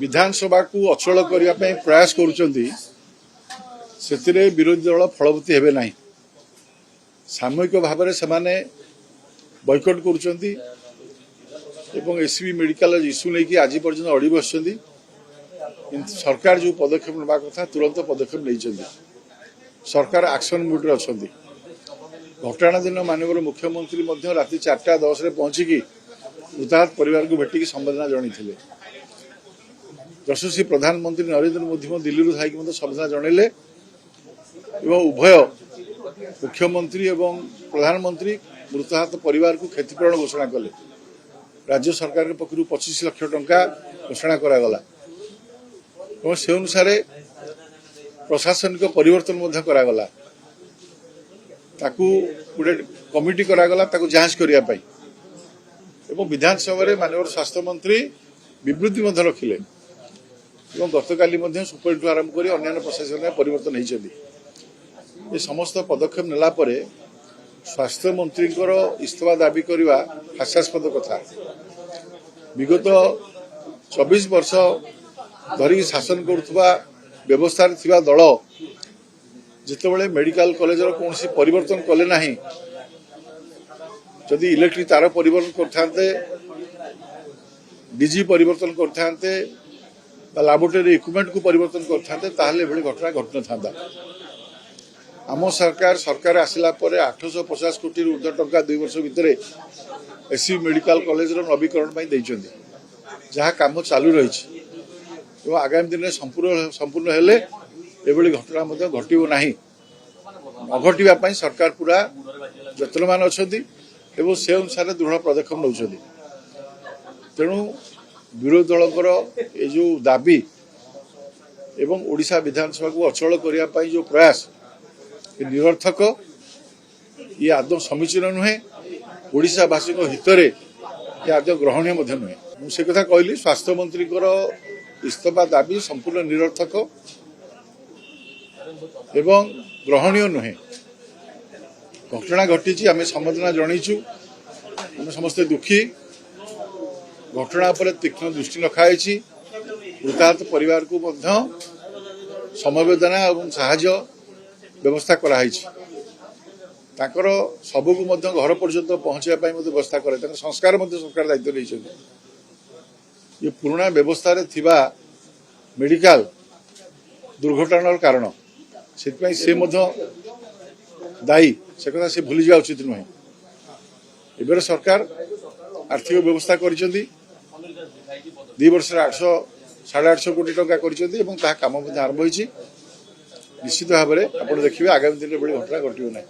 विधानसभा को अचल करने प्रयास करुँच विरोधी दल फलवती हेबे नहीं सामूहिक भाव में से बॉयकॉट करुँच एससीबी मेडिकल इश्यू नहीं आज पर्यटन अड़ी बस सरकार जो पदक्षेप ना कथा तुरंत पदक्षेप नहीं सरकार एक्शन मुड रे अच्छा घटना दिन माननीय मुख्यमंत्री राति 4:10 पहुंचिकी मृताहत परिवार को भेटिकी संवेदना जन यशस्वी प्रधानमंत्री नरेंद्र मोदी दिल्ली थी संवेदना जनइले उभय मुख्यमंत्री एवं प्रधानमंत्री मृताहत परिवार को क्षतिपूरण घोषणा कले राज्य सरकार के पक्ष 25 लाख टंका घोषणा करागला से अनुसार प्रशासनिक परिवर्तन करागला गोटे कमिटी करागला जांच करने विधानसभा माननीय स्वास्थ्य मंत्री विवृत्ति रखिले गतकाली सुप्रीमकोर्ट आरंभ कर अन्य प्रशासन परिवर्तन होती समस्त पदक्षेप नेला परे स्वास्थ्य मंत्री इस्तीफा दाबी करने हास्यास्पद कथा विगत 24 वर्ष धरिक शासन करुवा व्यवस्था थिबा दल जितेबाला मेडिकल कॉलेज कौन परिवर्तन कले ना जदि इलेक्ट्रिक तार परिवर्तन करते डीजी परिवर्तन करते लैबोरेटरी इक्विपमेंट को परिवर्तन करते घटना घटना था आम सरकार आसला 850 कोटी ऊर्ध्व टंका 2 वर्ष भितर एससीबी मेडिकल कॉलेज नवीकरण जहाँ काम चालू रही आगामी दिन में संपूर्ण हेले एभली घटना घटना ना घटवाई सरकार पूरा यत्नवान अच्छा से अनुसार दृढ़ पदक्षेप नौ तेणु विरोधी दलकर ये जो दाबी एवं ओडिशा विधानसभा को अचल करने जो प्रयास ये निरर्थक ये आदौ समीचीन नुहे ओडिशावासी हितरे ये आदौ ग्रहणीय नुहे मुझे कथा कहली स्वास्थ्य मंत्री इस्तीफा दाबी संपूर्ण निरर्थक एवं ग्रहणीय नुहे घटना घटी आम संवेदना जनईचु आम समस्ते दुखी घटना पर तीक्ष्ण दृष्टि रखाई मृताहत परिवार को समवेदना और साहाय्य व्यवस्था कराई सबको घर पर्यंत पहुंचाई व्यवस्था कर संस्कार सरकार दायित्व नहीं ये पुराना व्यवस्था थिबा मेडिकल दुर्घटनार कारण से दायी से कथा से भूली जावा उचित नुहे एबेर सरकार आर्थिक व्यवस्था कर 2 वर्ष 800-850 कोटी टंका कर काम आरंभ होती निश्चित भाव में आप देखिए आगामी दिन में घटना घटना।